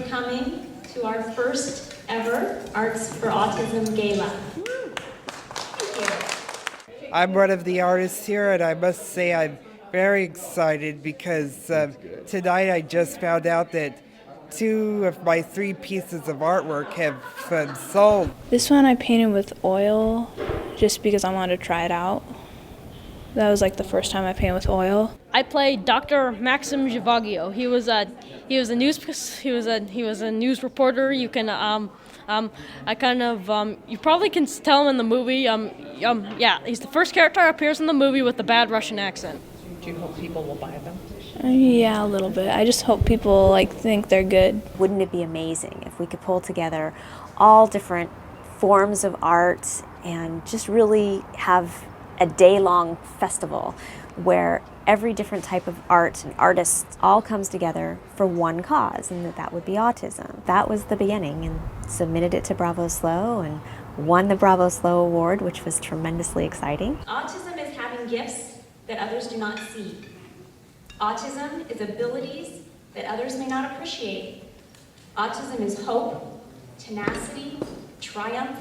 coming to our first ever Arts for Autism Gala. I'm one of the artists here, and I must say I'm very excited because tonight I just found out that 2 of my 3 pieces of artwork have sold. This one I painted with oil just because I wanted to try it out. That was like the first time I painted with oil. I played Dr. Maxim Zhivago. He was a news reporter. You can you probably can tell him in the movie. He's the first character that appears in the movie with the bad Russian accent. Do you hope people will buy them? Yeah, a little bit. I just hope people think they're good. Wouldn't it be amazing if we could pull together all different forms of art and just really have a day-long festival where every different type of art and artists all comes together for one cause, and that would be autism. That was the beginning, and submitted it to Bravo Slow and won the Bravo Slow Award, which was tremendously exciting. Autism is having gifts that others do not see. Autism is abilities that others may not appreciate. Autism is hope, tenacity, triumph,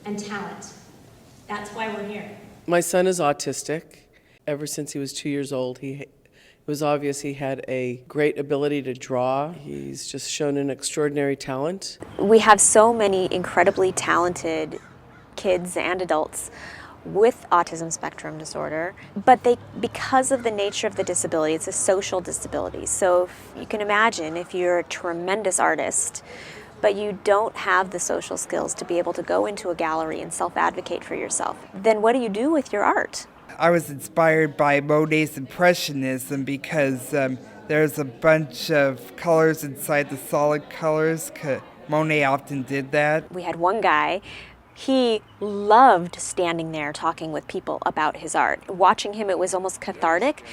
and talent. That's why we're here. My son is autistic. Ever since he was 2 years old, it was obvious he had a great ability to draw. He's just shown an extraordinary talent. We have so many incredibly talented kids and adults with autism spectrum disorder, but because of the nature of the disability, it's a social disability. So you can imagine if you're a tremendous artist, but you don't have the social skills to be able to go into a gallery and self-advocate for yourself, then what do you do with your art? I was inspired by Monet's Impressionism because there's a bunch of colors inside the solid colors. Monet often did that. We had one guy, he loved standing there talking with people about his art. Watching him, it was almost cathartic,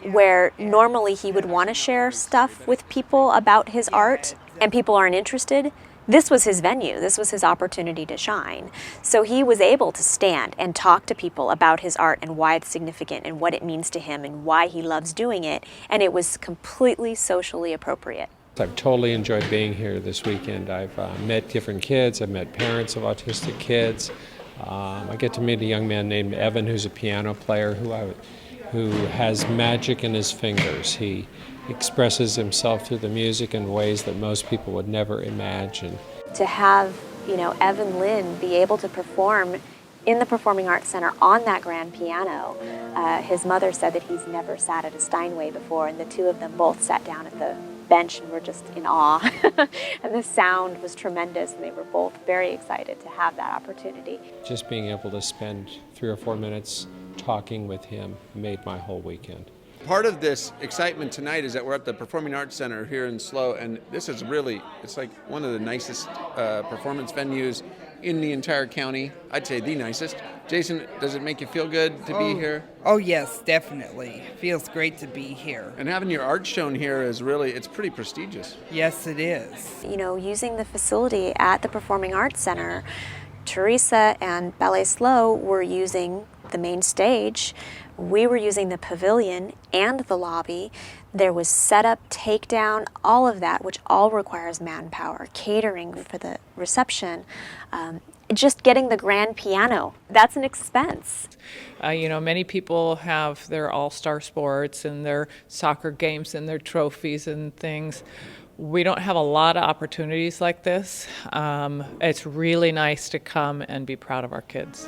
where normally he would want to share stuff with people about his art and people aren't interested. This was his venue. This was his opportunity to shine. So he was able to stand and talk to people about his art and why it's significant and what it means to him and why he loves doing it. And it was completely socially appropriate. I've totally enjoyed being here this weekend. I've met different kids. I've met parents of autistic kids. I get to meet a young man named Evan, who's a piano player who has magic in his fingers. He expresses himself through the music in ways that most people would never imagine. To have, Evan Lynn be able to perform in the Performing Arts Center on that grand piano. His mother said that he's never sat at a Steinway before, and the two of them both sat down at the bench and were just in awe. And the sound was tremendous, and they were both very excited to have that opportunity. Just being able to spend 3 or 4 minutes talking with him made my whole weekend. Part of this excitement tonight is that we're at the Performing Arts Center here in SLO, and this is it's like one of the nicest performance venues in the entire county. I'd say the nicest. Jason, does it make you feel good to be here? Oh yes, definitely. Feels great to be here. And having your art shown here it's pretty prestigious. Yes, it is. Using the facility at the Performing Arts Center, Teresa and Ballet SLO were using the main stage. We were using the pavilion and the lobby. There was setup, takedown, all of that, which all requires manpower, catering for the reception, just getting the grand piano. That's an expense. Many people have their all-star sports and their soccer games and their trophies and things. We don't have a lot of opportunities like this. It's really nice to come and be proud of our kids.